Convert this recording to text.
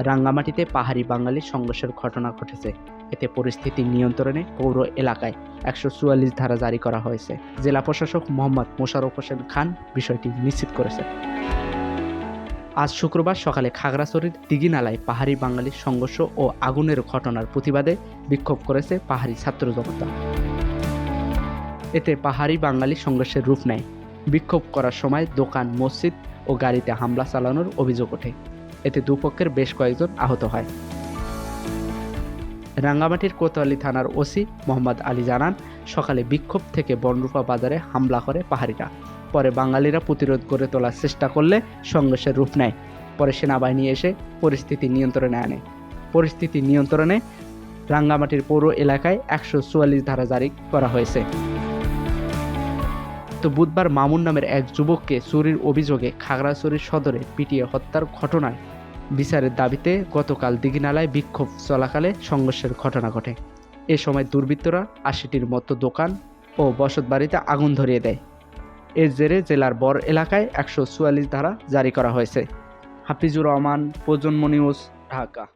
রাঙ্গামাটিতে পাহাড়ি বাঙালি সংঘর্ষের ঘটনা ঘটেছে। এতে পরিস্থিতি নিয়ন্ত্রণে পৌর এলাকায় ১৪৪ ধারা জারি করা হয়েছে। জেলা প্রশাসক মোহাম্মদ মোশাররফ হোসেন খান বিষয়টি নিশ্চিত করেছেন। আজ শুক্রবার সকালে খাগড়াছড়ির দিঘিনালায় পাহাড়ি বাঙালি সংঘর্ষ ও আগুনের ঘটনার প্রতিবাদে বিক্ষোভ করেছে পাহাড়ি ছাত্র জনতা। এতে পাহাড়ি বাঙালি সংঘর্ষের রূপ নেয়। বিক্ষোভ করার সময় দোকান, মসজিদ ও গাড়িতে হামলা চালানোর অভিযোগ ওঠে। এতে দুপক্ষের বেশ কয়েকজন আহত হয়। রাঙ্গামাটির কোতোয়ালি থানার ওসি মোহাম্মদ আলী জানান, সকালে বিক্ষোভ থেকে বনরূপা বাজারে হামলা করে পাহাড়িরা। পরে বাঙালিরা প্রতিরোধ গড়ে তোলার চেষ্টা করলে সংঘর্ষের রূপ নেয়। পরে সেনাবাহিনী এসে পরিস্থিতি নিয়ন্ত্রণে আনে। পরিস্থিতি নিয়ন্ত্রণে রাঙ্গামাটির পৌর এলাকায় ১৪৪ ধারা জারি করা হয়েছে। তো বুধবার মামুন নামের এক যুবককে চুরির অভিযোগে খাগড়াছড়ি সদরে পিটিয়ে হত্যার ঘটনায় বিচারের দাবিতে গতকাল দিঘিনালায় বিক্ষোভ চলাকালে সংঘর্ষের ঘটনা ঘটে। এ সময় দুর্বৃত্তরা ৮০টির মতো দোকান ও বসতবাড়িতে আগুন ধরিয়ে দেয়। এর জেরে জেলার বর এলাকায় ১৪৪ ধারা জারি করা হয়েছে। হাফিজুর রহমান, প্রজন্ম নিউজ, ঢাকা।